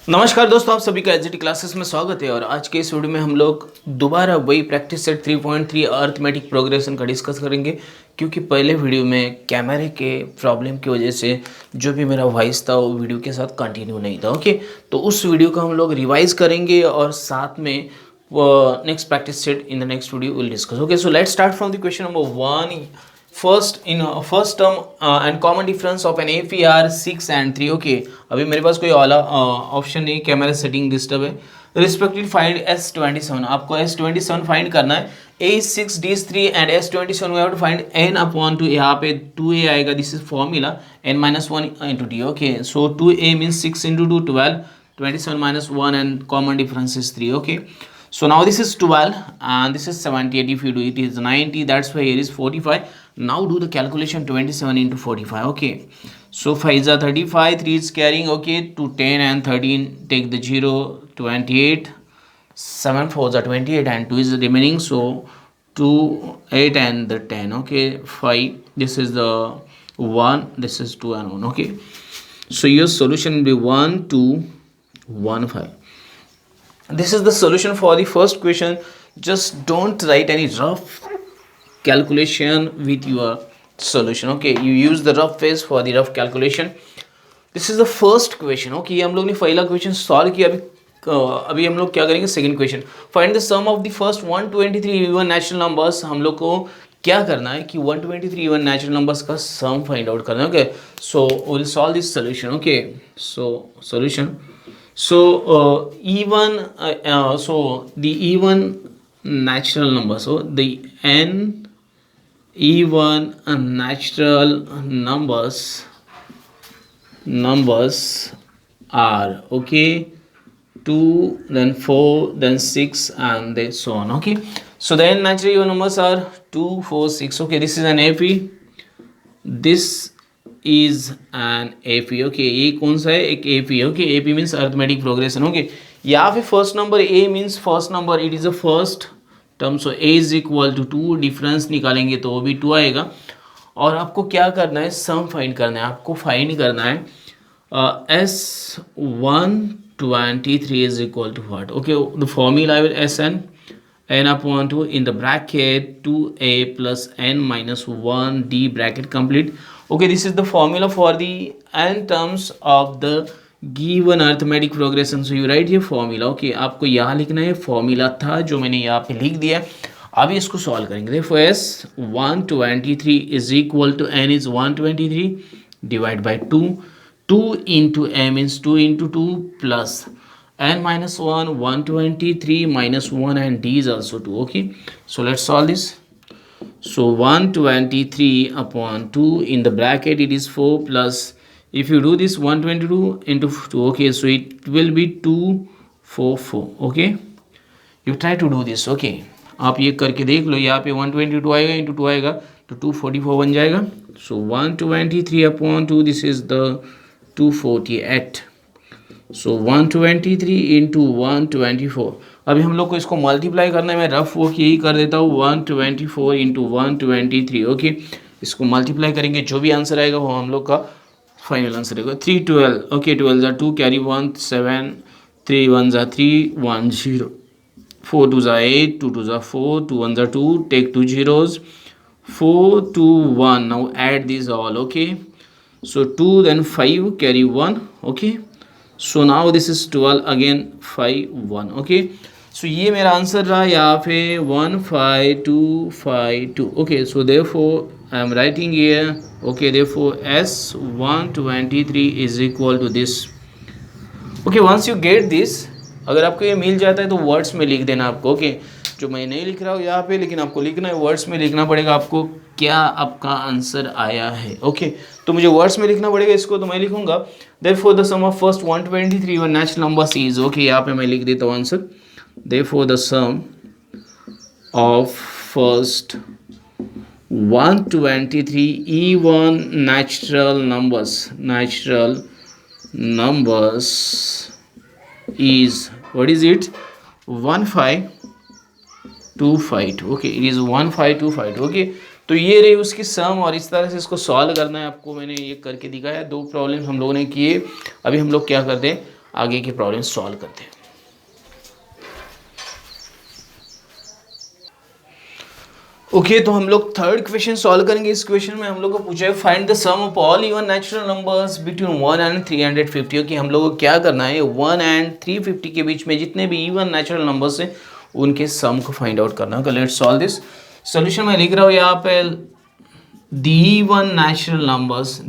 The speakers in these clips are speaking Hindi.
नमस्कार दोस्तों, आप सभी का एचजीटी क्लासेस में स्वागत है। और आज के इस वीडियो में हम लोग दोबारा वही प्रैक्टिस सेट 3.3 अर्थमेटिक प्रोग्रेशन का डिस्कस करेंगे, क्योंकि पहले वीडियो में कैमरे के प्रॉब्लम की वजह से जो भी मेरा वॉइस था वो वीडियो के साथ कंटिन्यू नहीं था। ओके, तो उस वीडियो को हम लोग रिवाइज करेंगे और साथ में next practice set in the next video will discuss. Okay, so let's start from the question number 1. First term and common difference of an APR 6 and 3. Okay, अभी मेरे पास कोई वाला ऑप्शन नहीं, कैमरा सेटिंग डिस्टर्ब है। रिस्पेक्टिव फाइंड S27, आपको S27 फाइंड करना है। A6 D3 and S27 we have to find n/2। यहाँ पे 2a आएगा, this is formula n-1 into d. Okay, so 2a means 6 into 2 12, 27 minus 1 and common difference is 3. Okay, so now this is 12 and this is 78. If you do it is 90, that's why here is 45. Now do the calculation 27 into 45. Okay, so 5 is 35, 3 is carrying, okay, to 10 and 13 take the 0, 28, 7 4 are 28 and 2 is the remaining, so 2 8 and the 10. Okay, 5, this is the 1, this is 2 and 1. Okay, so your solution will be 1 2 1 5. This is the solution for the first question. Just don't write any rough calculation with your solution. Okay, you use the rough phase for the rough calculation. This is the first question. Okay, हम लोग ने पहला क्वेश्चन सॉल्व किया। अभी हम लोग क्या करेंगे, second question. Find the sum of the first 123 even natural numbers. हम लोग को क्या करना है कि 123 इवन नेचुरल नंबर्स का सम फाइंड आउट करना है। Okay, so will solve this solution. Okay, so solution, so even so the even natural number, so the n even natural numbers are, okay, 2 then 4 then 6 and then so on. Okay, so the n natural even numbers are 2 4 6. Okay, this is an AP, this is an AP. Okay, ये कौन सा है, एक AP. Okay, AP means arithmetic progression. Okay, यहाँ पे first number A means first number, it is a first term, so A is equal to 2. Difference निकालेंगे तो वो भी 2 आएगा। और आपको क्या करना है, सम फाइंड करना है। आपको फाइंड करना है S123 is equal to what. Okay, the formula will SN n/2 in the bracket 2a plus n minus 1 d bracket complete. Okay, this is the formula for the n terms of the given arithmetic progression. So you write here formula. Okay, आपको यहाँ लिखना है, फॉर्मूला था जो मैंने यहाँ पे लिख दिया। अभी इसको सॉल्व करेंगे। देखो S123 is equal to n is 123 divide by 2. 2 into m means 2 into 2 plus n minus 1, 123 minus 1 and d is also 2. Okay, so let's solve this. So 123 upon 2 in the bracket it is 4 plus, if you do this 122 into 2, okay, so it will be 244. Okay, you try to do this. Okay, आप ये करके देख लो। यहाँ पे 122 आएगा इंटू 2 आएगा तो 244 बन जाएगा। So 123 upon 2, this is the 248. So 123 into 124। अभी हम लोग को इसको मल्टीप्लाई करना है। मैं रफ वर्क यही कर देता हूँ, 124 इंटू 123। ओके, इसको मल्टीप्लाई करेंगे, जो भी आंसर आएगा वो हम लोग का फाइनल आंसर आएगा। 312। ओके, 12 ज़ा 2 कैरी 1 7, 3 1 ज़ा 3 1 0, 4 2 ज़ा 8, 2 2 ज़ा 4, 2 1 ज़ा 2, take 2 zeros, 4 2 1। Now add this all. Okay, so 2 then 5 carry 1. Okay, so now this is 12 again 5 1. Okay, so ये मेरा आंसर रहा यहाँ पे 15252. Okay, so therefore I am writing here, okay, therefore S123 is equal to this. Okay, once you get this, अगर आपको ये मिल जाता है तो वर्ड्स में लिख देना आपको। ओके, जो मैं नहीं लिख रहा हूँ यहाँ पे, लेकिन आपको लिखना है, वर्ड्स में लिखना पड़ेगा आपको क्या आपका आंसर आया है। ओके, तो मुझे वर्ड्स में लिखना पड़ेगा इसको, तो मैं लिखूंगा therefore the sum of first 123 one natural numbers is. Okay, यहाँ पे मैं लिख देता हूँ answer, therefore the sum of first 123 even natural numbers is, what is it, 1525. Okay, it is 1525. Okay, तो ये रही उसकी सम, और इस तरह से इसको सॉल्व करना है आपको। मैंने ये करके दिखाया, 2 प्रॉब्लम हम लोगों ने किए। अभी हम लोग क्या करते हैं, आगे की प्रॉब्लम सॉल्व करते हैं। ओके तो हम लोग थर्ड क्वेश्चन सॉल्व करेंगे। इस क्वेश्चन में हम लोग को पूछा है find the sum of all even natural numbers between 1 and 350। Okay हम लोग को क्या करना है, 1 एंड 350 के बीच में जितने भी इवन नेचुरल नंबर्स हैं उनके सम को फाइंड आउट करना है। Let's solve this. सॉल्यूशन मैं लिख रहा हूँ यहाँ पे the even natural numbers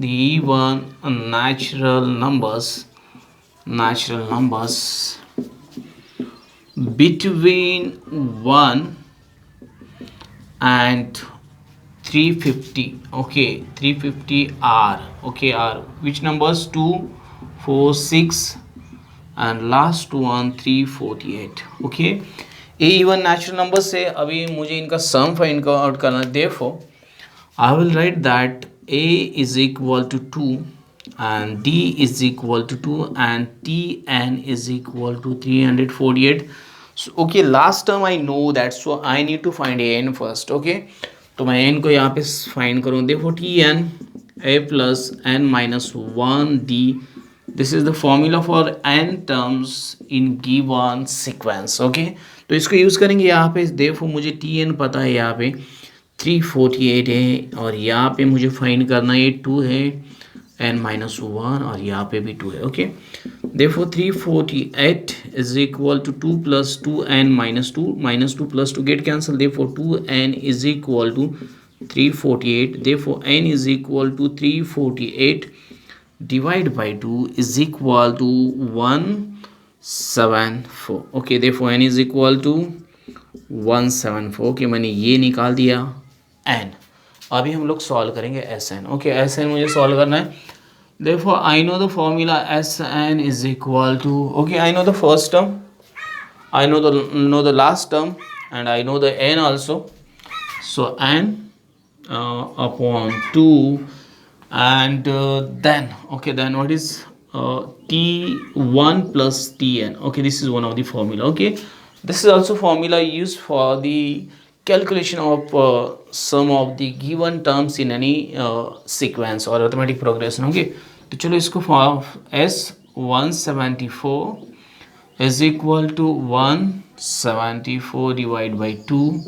between 1 and 350. Okay, 350 are okay are which numbers? 2, 4, 6 and last one 348. Okay, ये इवन नेचुरल नंबर से अभी मुझे इनका सम फाइंड आउट करना है। Therefore I will write that A is equal to 2 and D is equal to 2 and Tn is equal to 348. So, okay, last term I know that, so I need to find An first. Okay, तो मैं n को यहाँ पे फाइंड करूँ। देखो Tn A plus n minus 1D, this is the formula for n terms in given sequence. Okay, तो इसको यूज़ करेंगे यहाँ पे। देखो मुझे Tn पता है यहाँ पे 348 है और यहाँ पे मुझे फाइंड करना है 2 है n minus 1 और यहाँ पे भी 2 है। Okay therefore 348 is equal to 2 plus 2n minus 2 plus 2 get cancel, therefore 2n is equal to 348, therefore n is equal to 348 divide by 2 is equal to 174. okay therefore n is equal to 174. Okay मैंने ये निकाल दिया n। अभी हम लोग सॉल्व करेंगे Sn। ओके Sn मुझे सॉल्व करना है। Therefore I know the formula Sn is equal to, okay I know the first term, I know the last term and I know the n also. So n upon 2 and then okay then what is T1 plus Tn. okay this is one of the formula. okay this is also formula used for the calculation of sum of the given terms in any sequence or arithmetic progression. okay तो चलो इसको S174 is equal to 174 divided by 2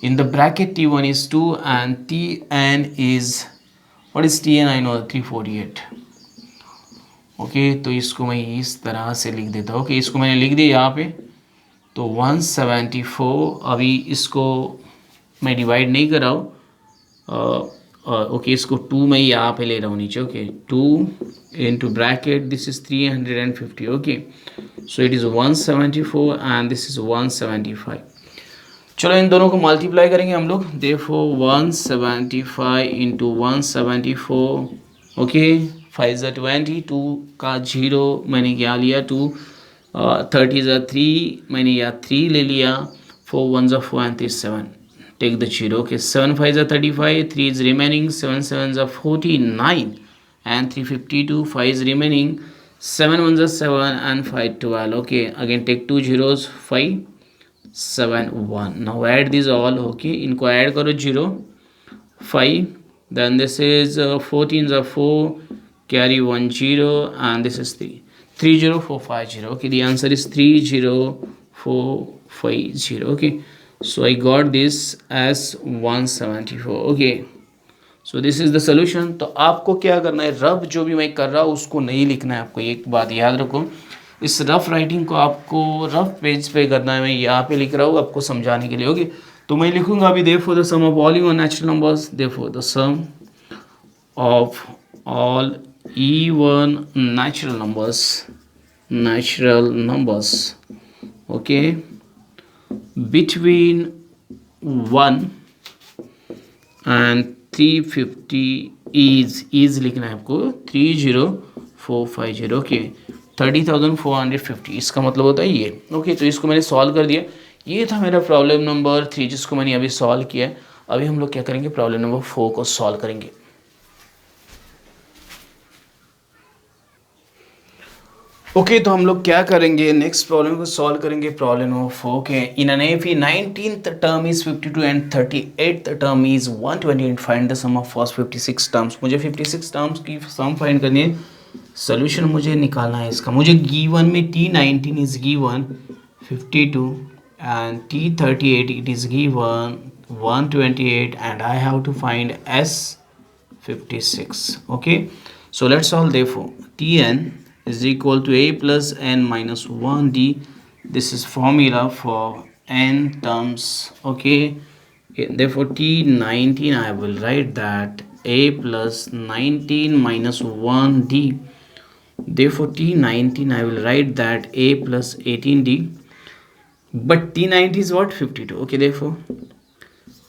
in the bracket T1 is 2 and Tn is, what is Tn? I know 348. Okay तो इसको मैं इस तरह से लिख देता हूँ। ओके इसको मैंने लिख दिया यहाँ पे। तो 174, अभी इसको मैं डिवाइड नहीं कर रहा हूँ। ओके इसको 2 मैं यहाँ पे ले रहा हूँ नीचे। Okay 2 into bracket this is 350. Okay so it is 174 and this is 175। चलो इन दोनों को मल्टीप्लाई करेंगे हम लोग। therefore 175 into 174, ओके 5 ज़ा 20, 2 का 0 मैंने क्या लिया 2, 30 ज़ा 3 मैंने यहाँ 3 ले लिया, 4 1 ज़ा 4 and 3 7, take the 0. okay 7 5 ज़ा 35, 3 is remaining, 7 7 ज़ा 49 and 352, 5 is remaining, 7 1 ज़ा 7 and 5 12. okay again take 2 zeros, 5 7 1. now add these all. okay इनको ऐड करो 0 5, then this is 14 ज़ा 4, carry 1 0 and this is 3 30450. okay the answer is 30450. okay so I got this as 174. okay so this is the solution. तो आपको क्या करना है, रफ जो भी मैं कर रहा हूँ उसको नहीं लिखना है आपको। एक बात याद रखो, इस रफ राइटिंग को आपको रफ पेज पे करना है। मैं यहाँ पे लिख रहा हूँ आपको समझाने के लिए। ओके तो मैं लिखूंगा अभी therefore the sum of all even natural numbers, therefore the sum of all even natural numbers okay between 1 and 350 is लिखना है आपको 30450. ओके 30,450 इसका मतलब होता है ये। ओके तो इसको मैंने सॉल्व कर दिया। ये था मेरा प्रॉब्लम नंबर 3 जिसको मैंने अभी सॉल्व किया। अभी हम लोग क्या करेंगे, प्रॉब्लम नंबर 4 को सॉल्व करेंगे। ओके तो हम लोग क्या करेंगे, नेक्स्ट प्रॉब्लम को सॉल्व करेंगे। प्रॉब्लम नंबर 4 के in an F 19th term is 52 and 38th term is 120 and find the sum of first 56 terms. मुझे 56 टर्म्स की सम फाइंड करनी है। सोल्यूशन मुझे निकालना है इसका। मुझे गिवन में T19 is given 52 and T38 it is given 128 and I have to find S56. Okay, so let's solve. Therefore Tn is equal to a plus n minus 1d. This is formula for n terms. Okay, therefore T19 I will write that a plus 19 minus 1d. Therefore T19 I will write that a plus 18d. But T90 is what? 52. Okay, therefore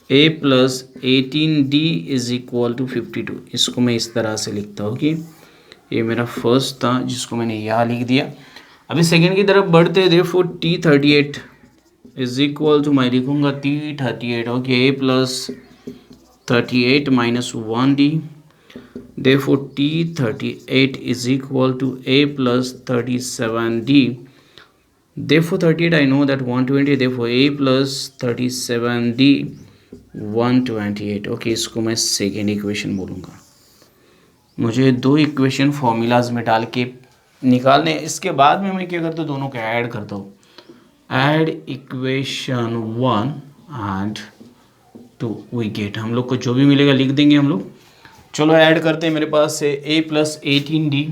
a plus 18d is equal to 52. इसको मैं इस तरह से लिखता हूँ कि ये मेरा फर्स्ट था जिसको मैंने यहाँ लिख दिया। अभी सेकेंड की तरफ बढ़ते हैं। therefore T38 is equal to मैं लिखूँगा T38. Okay, a plus 38 minus 1d. therefore T38 is equal to a plus 37d. therefore 38 I know that 120. therefore a plus 37d 128. Okay, इसको मैं सेकेंड इक्वेशन बोलूँगा। मुझे दो इक्वेशन फॉर्मूलाज में डाल के निकालने। इसके बाद में मैं क्या करता हूँ, दोनों को ऐड करता हूँ। Add equation 1 and 2 we get, हम लोग को जो भी मिलेगा लिख देंगे हम लोग। चलो ऐड करते हैं। मेरे पास है a plus 18d.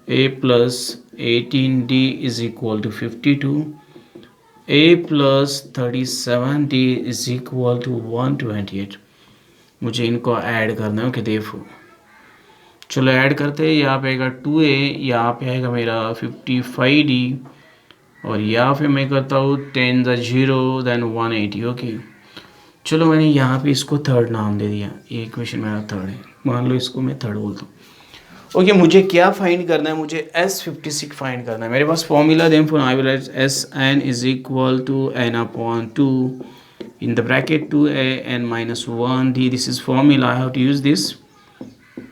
a plus 18d is equal to 52. a plus 37d is equal to 128. मुझे इनको ऐड करना है। ओके, देखो चलो ऐड करते हैं। यहाँ पे आएगा 2a, यहाँ पे आएगा मेरा 55d, और यहाँ पे मैं करता हूँ 10 × 0 देन 180. ओके, चलो मैंने यहाँ पे इसको थर्ड नाम दे दिया। ये इक्वेशन मेरा थर्ड है, मान लो इसको मैं थर्ड बोलता हूँ। ओके, मुझे क्या फाइंड करना है, मुझे S56 फाइंड करना है। मेरे पास formula therefore I will write Sn is equal to n/2 in the bracket 2a n minus 1d. This is formula, I have to use this,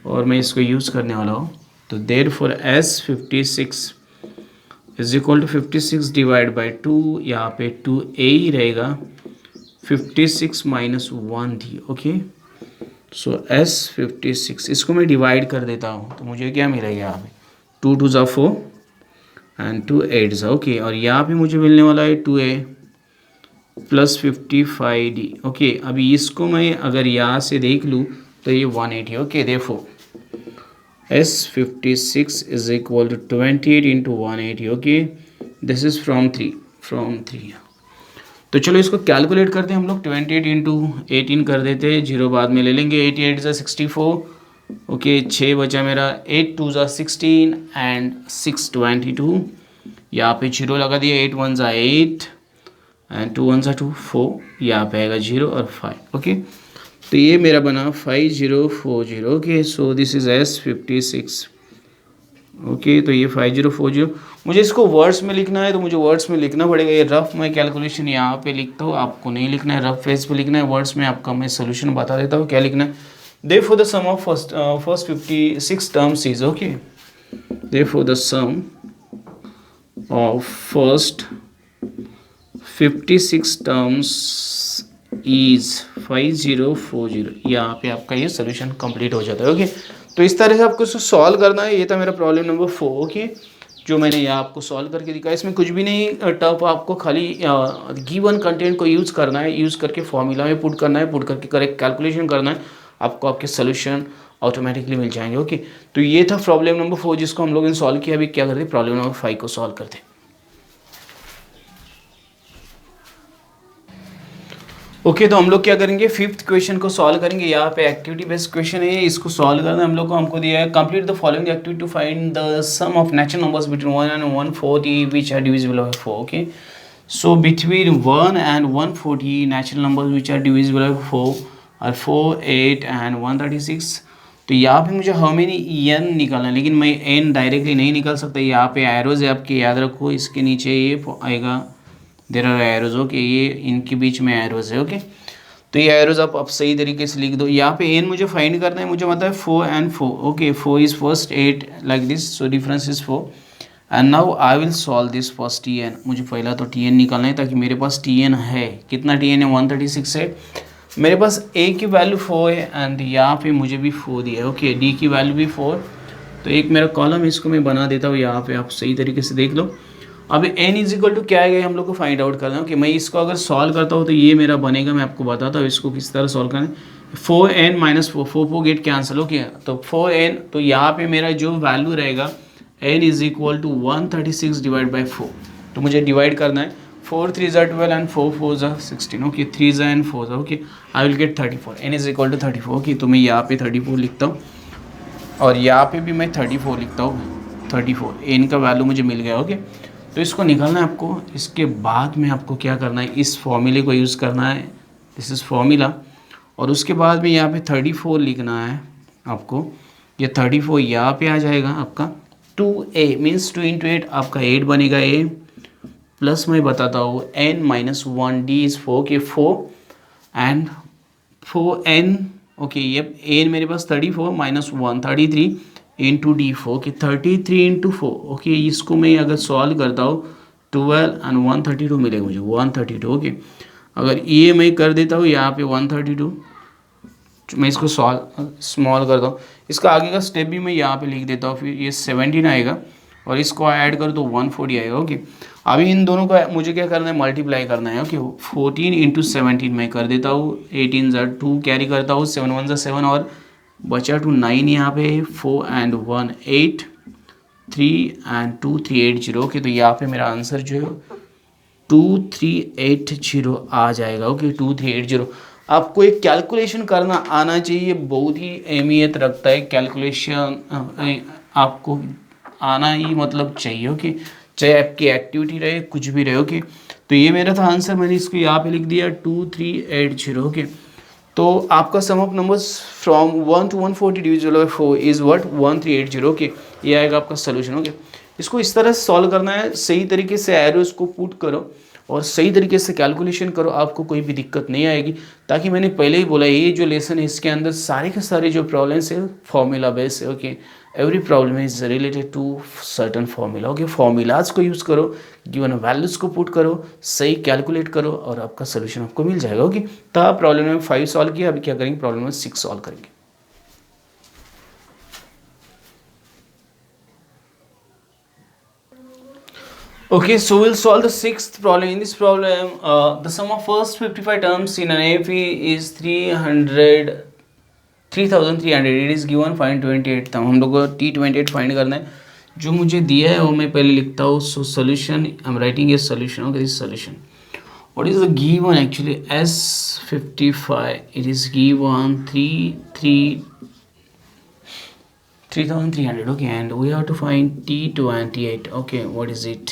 और मैं इसको यूज करने वाला हूँ। तो therefore S56 is equal to 56 divide by 2, यहाँ पे 2a ही रहेगा, 56 minus 1d. ओके, सो S56 इसको मैं डिवाइड कर देता हूँ, तो मुझे क्या मिलेगा यहाँ पे 2 2 ज़ा 4 एंड 2 8 ज़ा। ओके, और यहाँ पे मुझे मिलने वाला है 2a प्लस 55d. ओके, अभी इसको मैं अगर यहाँ से देख लूँ तो ये 180. ओके, देखो S56 is equal to 28 into 180. Okay, this is from 3. तो चलो इसको कैलकुलेट करते हैं हम लोग। 28 इंटू 18 कर देते हैं, 0 बाद में ले लेंगे। 88 ज़ा 64. ओके, 6 बचा मेरा, 8 2 ज़ा 16 एंड 6 22. यहाँ पे 0 लगा दिया, 8 1 ज़ा 8 एंड 2 1 ज़ा 2 4. यहाँ पे आएगा 0 और 5. ओके, तो ये मेरा बना 5040. Okay, so this is S56. Okay, तो ये 5040। मुझे इसको वर्ड्स में लिखना है, तो मुझे वर्ड्स में लिखना पड़ेगा। ये रफ मैं कैलकुलेशन यहाँ पे लिखता हूँ, आपको नहीं लिखना है, रफ फेस पे लिखना है। वर्ड्स में आपका मैं सोल्यूशन बता देता हूँ क्या लिखना है। Therefore the sum of first 56 terms is, okay, therefore the sum of first 56 terms is 5040. यहाँ पे आपका ये सोल्यूशन कंप्लीट हो जाता है। ओके, तो इस तरह से आपको इसको सॉल्व करना है। ये था मेरा प्रॉब्लम नंबर 4, ओके, जो मैंने यहाँ आपको सॉल्व करके दिखाया। इसमें कुछ भी नहीं टफ, आपको खाली गिवन कंटेंट को यूज़ करना है, यूज़ करके फॉर्मूला में पुट करना है, पुट करके करेक्ट कैलकुलेशन करना है, आपको आपके सोल्यूशन ऑटोमेटिकली मिल जाएंगे। ओके, तो ये था प्रॉब्लम नंबर 4 जिसको हम लोगों ने सॉल्व किया। अभी क्या करते हैं, प्रॉब्लम नंबर 5 को सॉल्व करते हैं। ओके, तो हम लोग क्या करेंगे, फिफ्थ क्वेश्चन को सॉल्व करेंगे। यहाँ पे एक्टिविटी बेस्ड क्वेश्चन है, इसको सॉल्व करना हम लोग को। हमको दिया है complete the following activity to find the sum of natural numbers between 1 and 140 which are divisible by 4. Okay, so between 1 and 140 natural numbers which are divisible by 4 are 4, 8 and 136. तो यहाँ पे मुझे हाउ मेनी n निकालना है, लेकिन मैं n डायरेक्टली नहीं निकाल सकता। यहाँ पे एरोज है आपके, याद रखो। इसके नीचे ये आएगा, देयर आर एरोज। ओके, ये इनके बीच में एरोज है। ओके, तो ये एरोज आप सही तरीके से लिख दो। यहाँ पे n मुझे फाइंड करना है, मुझे पता है 4 and 4. Okay, 4 is first, 8 like this, so difference is 4. And now I will solve this first Tn. मुझे पहला तो Tn निकालना है, ताकि मेरे पास Tn है। कितना Tn है, 136 है। मेरे पास a की वैल्यू 4 है एंड यहाँ पे मुझे भी 4 दिया है। ओके, d की वैल्यू भी 4 तो एक मेरा कॉलम है, इसको मैं बना देता हूँ यहाँ पे, आप सही तरीके से देख लो। अब n इज इक्वल टू क्या है हम लोग को फाइंड आउट करना है कि मैं इसको अगर सॉल्व करता हूँ तो ये मेरा बनेगा। मैं आपको बताता हूँ इसको किस तरह सॉल्व करना है। 4n minus 4 get cancel, okay. तो 4n, तो यहाँ पे मेरा जो वैल्यू रहेगा n is equal to 136 divide by 4। तो मुझे डिवाइड करना है, 4 3 ज़ा 12 एंड 4 4 ज़ा 16, ओके। 3 ज़ा एंड 4 ज़ा, okay. I will get 34, n is equal to 34, okay. तो मैं यहाँ पे 34 लिखता हूँ और यहाँ पे भी मैं 34 लिखता हूँ। 34 n का वैल्यू मुझे मिल गया, ओके। तो इसको निकालना है आपको। इसके बाद में आपको क्या करना है, इस फॉर्मूले को यूज़ करना है, दिस इज़ फॉर्मूला। और उसके बाद में यहाँ पे 34 लिखना है आपको। ये 34 यहाँ पे आ जाएगा आपका 2a मीन्स 2 इंटू 8 आपका 8 बनेगा a, प्लस मैं बताता हूँ n माइनस 1 d इज़ 4 के 4 एंड 4n, ओके। ये n मेरे पास 34 माइनस 1 33 इंटू डी 4 की 33 इंटू 4, ओके। इसको मैं अगर सॉल्व करता हूँ 12 एंड 132 मिलेगा मुझे, 132, ओके। अगर ये मैं कर देता हूँ यहाँ पे 132, मैं इसको सॉल्व स्मॉल करता हूँ। इसका आगे का स्टेप भी मैं यहाँ पे लिख देता हूँ। फिर ये 17 आएगा और इसको ऐड कर तो 140 आएगा, ओके। अभी इन दोनों का मुझे क्या करना है, मल्टीप्लाई करना है, ओके। 14 इंटू 17 मैं कर देता हूँ, 18 ज़ा 2 कैरी करता हूँ, 7 1 ज़ा 7 और बचा 2 9 यहाँ पे 4 एंड 1 8 3 एंड 2 380, ओके। तो यहाँ पे मेरा आंसर जो है 2380 आ जाएगा, ओके। 2380। आपको एक कैलकुलेशन करना आना चाहिए, बहुत ही अहमियत रखता है कैलकुलेशन, आपको आना ही मतलब चाहिए, ओके। चाहे आपकी एक्टिविटी रहे कुछ भी रहे, ओके। तो ये मेरा था आंसर, मैंने इसको यहाँ पे लिख दिया 2380, ओके। तो आपका sum of numbers from 1 to 140 divisible by 4 is what 1380, okay. ये आएगा आपका सोल्यूशन, ओके। इसको इस तरह से सॉल्व करना है, सही तरीके से एरोस को पुट करो और सही तरीके से कैलकुलेशन करो, आपको कोई भी दिक्कत नहीं आएगी। ताकि मैंने पहले ही बोला ये जो लेसन है इसके अंदर सारे के सारे जो प्रॉब्लम्स है फॉर्मूला बेस है, okay. Every problem is related to certain formula, okay. Formulas को यूज़ करो, गिवन वैल्यूज को पुट करो, सही कैलकुलेट करो और आपका सोल्यूशन आपको मिल जाएगा, ओके। तो आप प्रॉब्लम नंबर 5 सॉल्व किया, अभी क्या करेंगे, प्रॉब्लम नंबर 6 सॉल्व करेंगे। Okay, so we'll solve the sixth problem. In this problem, the sum of first 55 terms in an AP is 3300. It is given, find 28 term. हम लोग को T28 फाइंड करना है। जो मुझे दिया है वो मैं पहले लिखता हूँ। So solution, I'm writing a solution. Okay, this is solution. What is the given actually? S55. It is given 3300. Okay, and we have to find T28. Okay, what is it?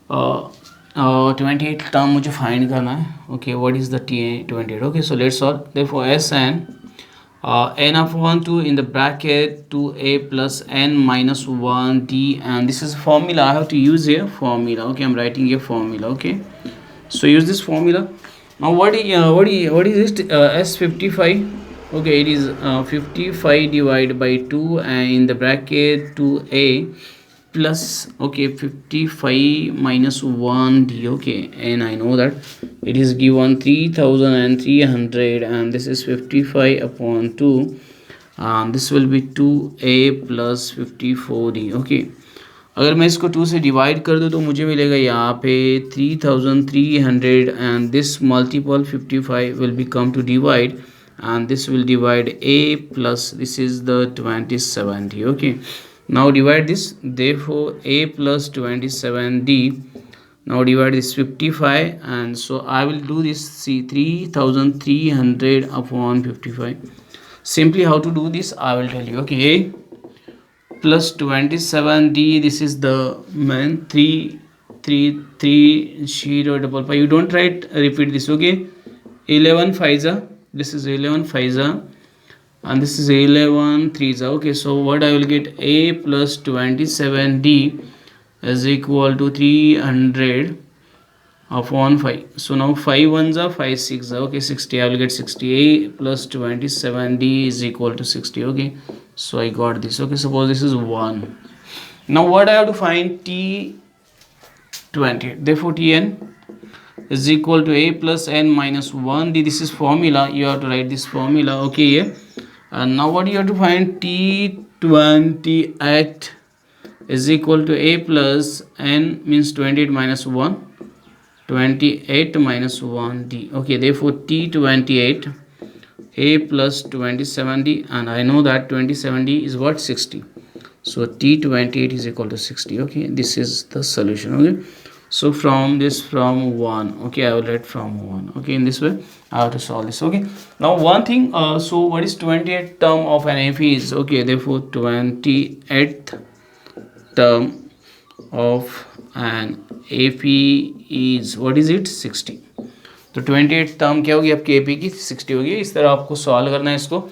28 term मुझे फाइंड करना है, okay. What is the T28, okay. So let's solve. Therefore S N n upon 2 in the bracket 2a plus n minus 1 d, and this is formula I have to use here, formula, okay. I'm writing a formula, okay. So use this formula. Now what is this S55, okay. It is 55 divided by 2 and in the bracket 2a plus, okay, 55 minus 1 d, okay. And I know that it is given 3300 and this is 55 upon 2 and this will be 2a plus 54d, okay. अगर मैं इसको 2 से डिवाइड कर दूँ तो मुझे मिलेगा यहाँ पे 3300 and this multiple 55 will become to divide and this will divide a plus this is the 2070, okay. Now divide this, therefore a plus 27d. Now divide this 55 and so I will do this, see 3300 upon 55. Simply how to do this I will tell you, okay. A plus 27d, this is the man 333055. You don't write repeat this, okay. 11 5 this is 11 5 and this is 11 3s, okay. So what I will get, a plus 27d is equal to 300 upon 5. So now 5 1s are 5 6, okay, 60. I will get 60. A plus 27d is equal to 60, okay. So I got this, okay. Suppose this is 1. Now what I have to find, T20. Therefore Tn is equal to a plus n minus 1d. This is formula, you have to write this formula, okay. Yeah. And now what you have to find, T28 is equal to A plus N means 28 minus 1, 28 minus 1D. Okay, therefore T28 A plus 27D, and I know that 27D is what, 60. So T28 is equal to 60. Okay, this is the solution. Okay, so from 1, okay, I will write from 1. Okay, in this way I have to solve this. Okay, now one thing, so what is 28th term of an AP is, okay, therefore 28th term of an AP is, what is it, 60. तो 28 टर्म क्या होगी आपकी AP की, 60 होगी। इस तरह आपको सॉल्व करना है इसको।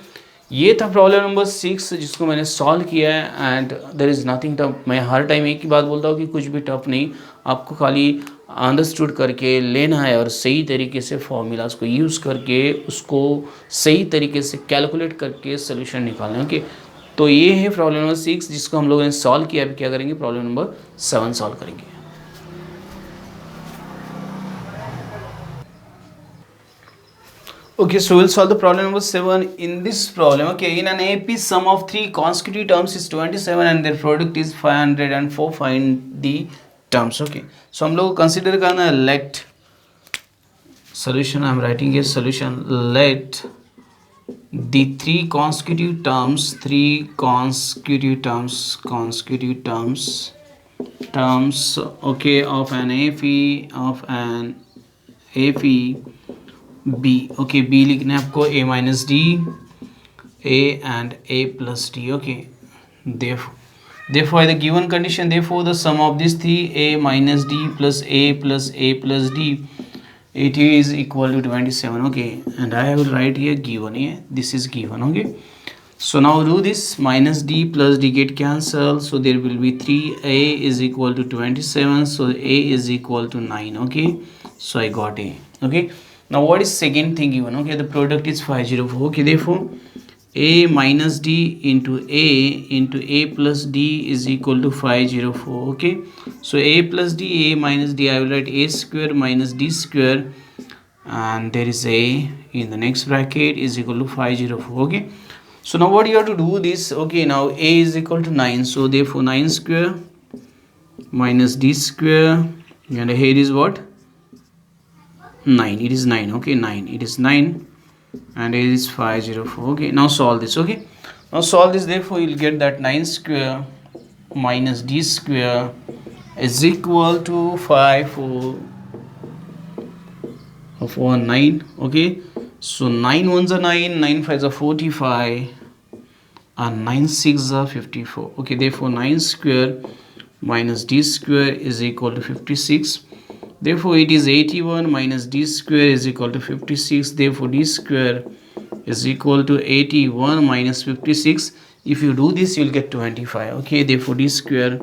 ये था प्रॉब्लम नंबर 6 जिसको मैंने सॉल्व किया है, and there is nothing tough. मैं हर टाइम एक ही बात बोलता हूँ कि कुछ भी टफ नहीं, आपको खाली अंडरस्टूड करके लेना है और सही तरीके से फॉर्मूलाज को यूज़ करके उसको सही तरीके से कैलकुलेट करके सोल्यूशन निकालना है। ओके, तो ये है प्रॉब्लम नंबर 6 जिसको हम लोगों ने सॉल्व किया। अभी क्या करेंगे, प्रॉब्लम नंबर 7 सॉल्व करेंगे। Okay, so we'll solve the problem number 7. In this problem, okay, in an AP, sum of 3 consecutive terms is 27 and their product is 504. Find the terms. Okay, so हम लोग consider करना है, let solution, I'm writing a solution, let the 3 consecutive terms okay, of an AP B, okay, B लिखना है आपको, A minus D, A and A plus D. Okay, therefore the given condition, therefore the sum of these three, A minus D plus A plus D, it is equal to 27. Okay, and I will write here given, here this is given. Okay, so now do this, minus D plus D get cancelled, so there will be 3A is equal to 27, so A is equal to 9. Okay, so I got A. Okay, now what is second thing given? Okay, the product is 504. Okay, therefore A minus D into A plus D is equal to 504. Okay, so A plus D, A minus D, I will write A square minus D square, and there is A in the next bracket is equal to 504. Okay, so now what you have to do this, okay, now A is equal to 9, so therefore 9 square minus D square, and here is what, 9, it is 9. Okay, 9, it is 9, and it is 504. Okay, now solve this. Okay, now solve this, therefore you'll get that 9 square minus D square is equal to 549. Okay, so 9 ones are 9, 9 fives are 45, and 9 sixes are 54. Okay, therefore 9 square minus D square is equal to 56. Therefore it is 81 minus D square is equal to 56. Therefore D square is equal to 81 minus 56. If you do this, you will get 25. Okay, therefore D square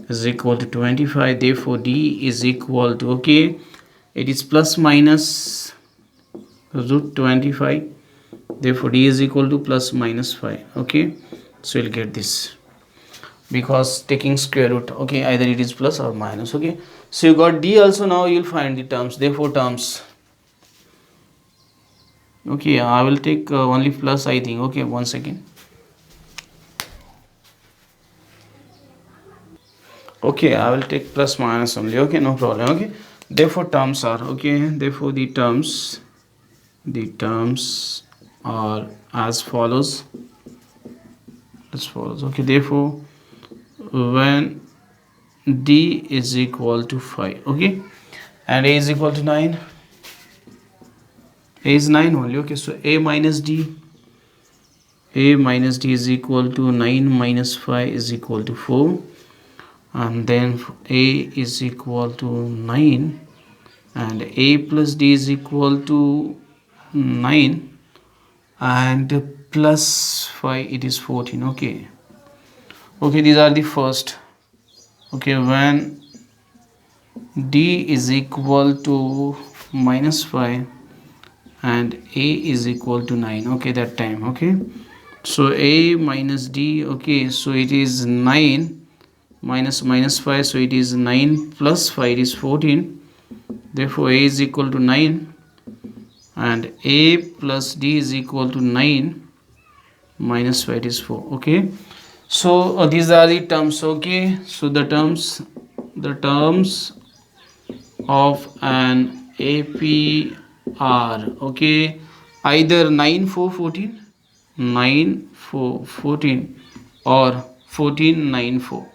is equal to 25. Therefore D is equal to, okay, it is plus minus root 25. Therefore D is equal to plus minus 5. Okay, so you'll get this because taking square root. Okay, either it is plus or minus. Okay, so you got D also. Now you'll find the terms, therefore terms. Okay, I will take only plus, I think. Okay, 1 second. Okay, I will take plus minus only. Okay, no problem. Okay, therefore terms are, okay, therefore the terms are as follows. Okay, therefore when D is equal to 5, okay, and A is equal to 9, A is 9 only. Okay, so A minus D is equal to 9 minus 5 is equal to 4, and then A is equal to 9, and A plus D is equal to 9, and plus 5, it is 14. Okay, these are the first. Okay, when D is equal to minus 5 and A is equal to 9, okay, that time. Okay, so A minus D, okay, so it is 9 minus 5, so it is 9 plus 5 is 14. Therefore A is equal to 9, and A plus D is equal to 9, minus 5 is 4. Okay, so these are the terms. Okay, so the terms of an AP are, okay, either 9 4 14, 9 4 14 or 14 9 4.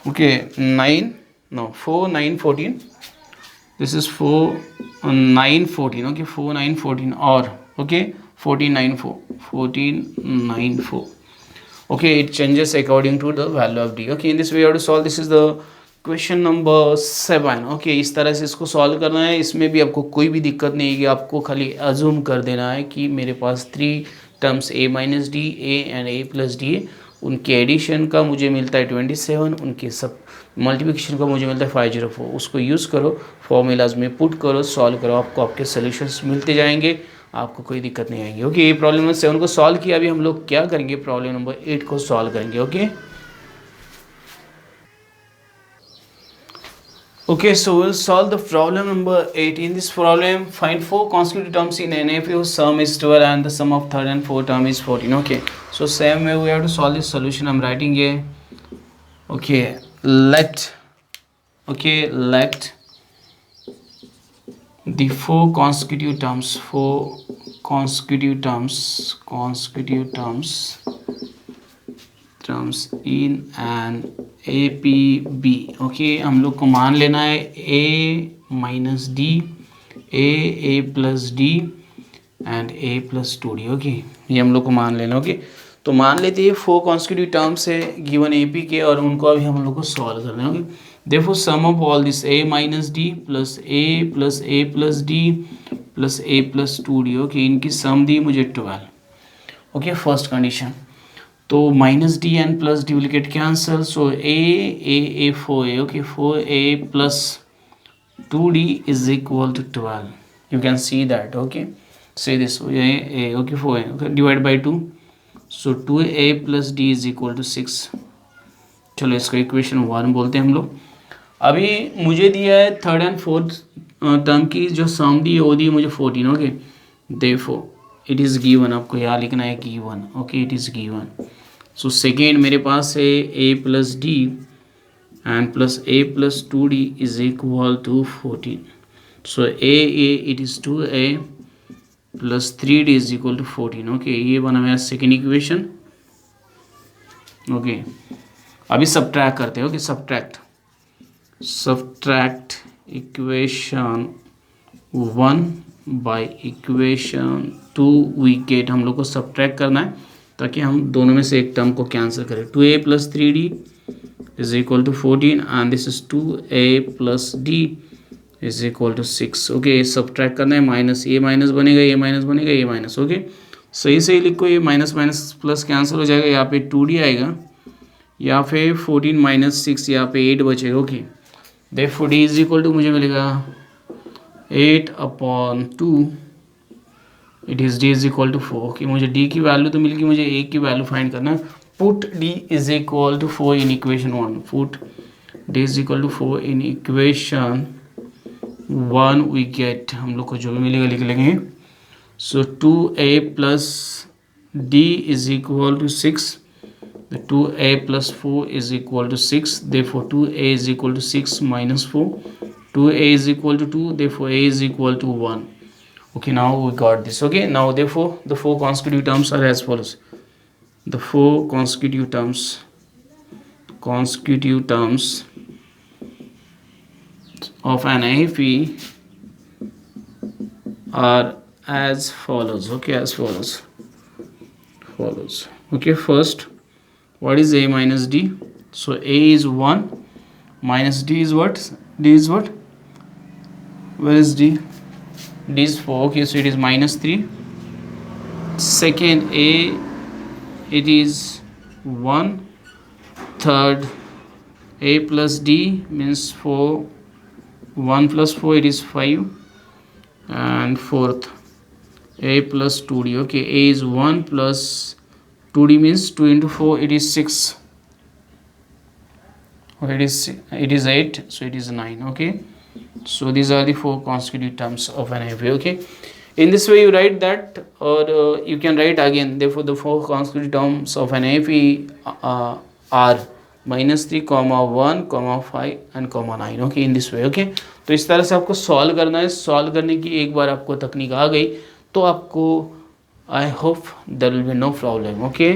Okay, 9, no, 4 9 14, this is 4 9 14. Okay, 4 9 14 or, okay, 14 9 4, 14 9 4. Okay, it changes according to the value of d. Okay, in this way you have to solve. This is the question number 7. Okay, इस तरह से इसको सॉल्व करना है. इसमें भी आपको कोई भी दिक्कत नहीं है कि आपको खाली अज्यूम कर देना है कि मेरे पास 3 terms a minus D, A and a plus D है. उनके एडिशन का मुझे मिलता है 27, उनके सब मल्टीप्लिकेशन का मुझे मिलता है 504. उसको यूज़ करो, फॉर्मूलाज में पुट करो, सॉल्व करो, आपको आपके सोल्यूशंस मिलते जाएंगे, आपको कोई दिक्कत नहीं आएगी. ओके, ये प्रॉब्लम नंबर 7 को सॉल्व किया. अभी हम लोग क्या करेंगे, प्रॉब्लम नंबर 8 को सॉल्व करेंगे. Okay, so we'll solve the problem number 8. In this problem, find 4 consecutive terms in NF whose sum is 12 and the sum of third and fourth term is 14. Okay, so same way we have to solve this solution. I'm writing here. Okay, let the 4 consecutive terms in an APB. Okay, हम लोग को मान लेना है a minus D, A plus D and a plus 2d. Okay, ये हम लोग को मान लेना. ओके, तो मान लेते हैं 4 कॉन्स्टिट्यूटिव टर्म्स है गिवन AP के, और उनको अभी हम लोग को सॉल्व करना है. Okay, therefore sum of all this a minus D plus a plus D plus a plus 2d. Okay, इनकी सम दी मुझे 12. Okay, first condition. तो minus D and plus duplicate cancel, so A 4a. Okay, 4a plus 2d is equal to 12. You can see that. Okay, say this a. Okay, 4a. Okay, divide by 2, so 2a plus d is equal to 6. चलो इसका इक्वेशन 1 बोलते हैं हम लोग. अभी मुझे दिया है थर्ड एंड फोर्थ टर्म की जो सम दी है वो दी है मुझे 14. Okay, therefore it is given. आपको यहाँ लिखना है given. Okay, it is given. So second मेरे पास है a plus D and plus a plus 2d is equal to 14. So a it is 2a plus 3d is equal to 14. Okay, ये बना मेरा सेकेंड इक्वेशन. ओके, अभी सब्ट्रैक्ट करते हैं. Okay, subtract equation 1 by equation 2 we get. हम लोग को सब्ट्रैक्ट करना है ताकि हम दोनों में से एक टर्म को कैंसिल करें. 2a plus 3d is equal to 14 and this is 2a plus d is equal to 6. Okay, subtract करना है. माइनस ए माइनस बनेगा, ए माइनस बनेगा, ए माइनस. ओके, सही सही लिखो. ये माइनस माइनस प्लस कैंसिल हो जाएगा. यहाँ पे 2d आएगा, यहाँ पे 14 माइनस 6, यहाँ पे 8 बचेगा. Okay, therefore d is equal to मुझे मिलेगा 8/2. It is d is equal to 4. Okay, मुझे d की वैल्यू तो मिल गई, मुझे a की वैल्यू फाइंड करना है. Put d is equal to 4 in equation 1. Put d is equal to 4 in equation 1 we get. हम लोग को जो भी मिलेगा लिख लेंगे. So 2a plus d is equal to 6. 2a plus 4 is equal to 6. Therefore 2a is equal to 6 minus 4. 2a is equal to 2, therefore a is equal to 1. Okay, now we got this. Okay, now therefore the 4 consecutive terms are as follows. The 4 consecutive terms of an AP are as follows. Okay, as follows. Okay, first, what is a minus d? So a is 1 minus d is what? D is what? Where is d? D is 4. Okay, so it is minus 3. Second, a, it is 1. Third, a plus d means 4. 1 plus 4, it is 5. And fourth, a plus 2d. Okay, a is 1 plus 2d means 2 into 4, it is 6. Okay, it is 8, so it is 9. Okay, so these are the 4 consecutive terms of an AP. Okay, In this way you write that, or you can write again. Therefore the four consecutive terms of an AFE are -3, 1, 5 and 9. Okay, in this way. Okay, तो इस तरह से आपको सॉल्व करना है. सॉल्व करने की एक बार आपको तकनीक आ गई तो आपको I hope there will be no problem. Okay,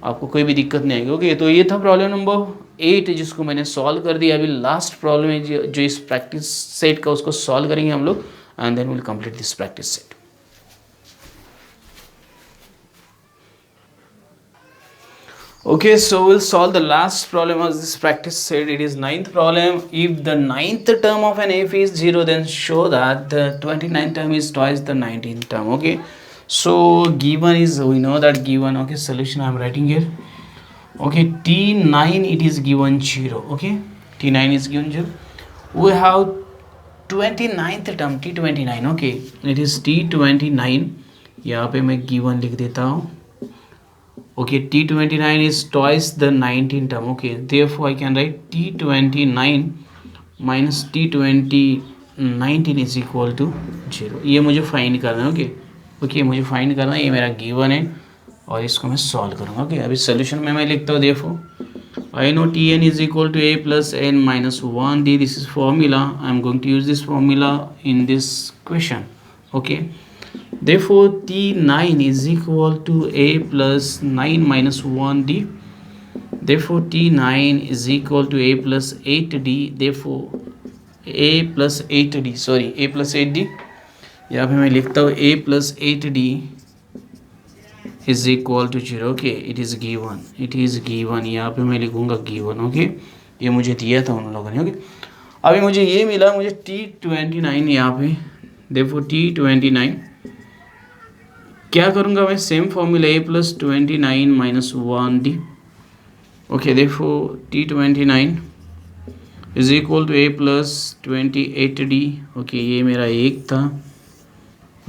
आपको कोई भी दिक्कत नहीं आएगी. ओके, तो ये था प्रॉब्लम नंबर 8 जिसको मैंने सॉल्व कर दिया. अभी लास्ट प्रॉब्लम है जो इस प्रैक्टिस सेट का, उसको सॉल्व करेंगे हम लोग and then will complete this practice set. Okay, so we'll solve the last problem of this practice set. It is 9th problem. If the 9th term of an f is 0, then show that the 29th term is twice the 19th term. Okay, so given is, we know that given. Okay, solution I am writing here. Okay, t9 it is given 0. Okay, t9 is given 0. We have 29th term t29. Okay, it is t29. यहाँ पे मैं given लिख देता हूँ. Okay, t29 is twice the 19th term. Okay, therefore I can write t29 minus t19 is equal to 0. ये मुझे फाइंड करना है. ओके, मुझे फाइंड करना है. ये मेरा गिवन है और इसको मैं सॉल्व करूँगा. ओके, अभी सोल्यूशन में मैं लिखता हूँ. therefore I know tn is equal to a plus n minus 1d. this is formula. I am going to use this formula in this question. Okay, therefore t9 is equal to a plus 9 minus 1d. therefore t9 is equal to a plus 8d. therefore a plus 8d, sorry, a plus 8d. यहाँ पे मैं लिखता हूँ a plus 8d is equal to 0. Okay, it is given. यहाँ पे मैं लिखूँगा given. ओके, ये मुझे दिया था उन लोगों ने. ओके, अभी मुझे ये मिला, मुझे t29 यहाँ पे. therefore t29 क्या करूँगा मैं, same formula a plus 29 minus 1d. Okay, therefore t29 is equal to a plus 28d. Okay, ये मेरा एक था.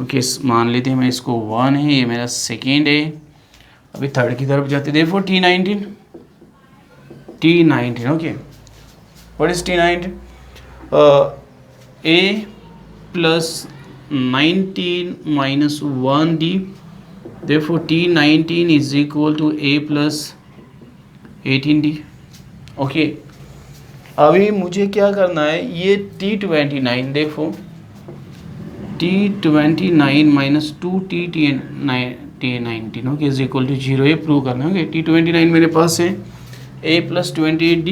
ओके, मान लेते हैं मैं इसको 1 है, ये मेरा सेकेंड है. अभी थर्ड की तरफ जाते. therefore t19. Okay, what is t19? a plus 19 minus 1d. therefore t19 is equal to a plus 18d. Okay, अभी मुझे क्या करना है, ये t29 देखो, t29 minus 2t t19 okay is equal to 0. ये प्रूव करना है. ओके, t29 मेरे पास है a plus 28d.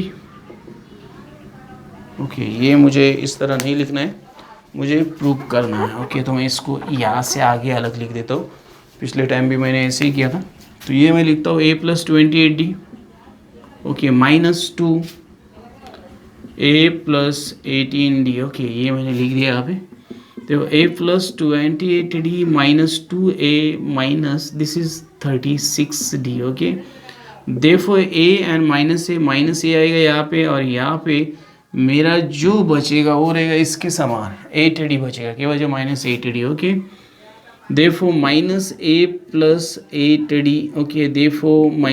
ओके, ये मुझे इस तरह नहीं लिखना है, मुझे प्रूव करना है. ओके, तो मैं इसको यहाँ से आगे अलग लिख देता हूँ. पिछले टाइम भी मैंने ऐसे ही किया था. तो ये मैं लिखता हूँ a plus 28d. Okay, minus 2 a plus 18d. Okay, ये मैंने लिख दिया यहाँ पे. तो a plus 28d minus 2a minus this is 36d. Okay, therefore a and minus a आएगा यहाँ पे, और यहाँ पे मेरा जो बचेगा वो रहेगा इसके समान 8d बचेगा, क्या वजह minus 8d. Okay, therefore minus a plus 8d. Okay, therefore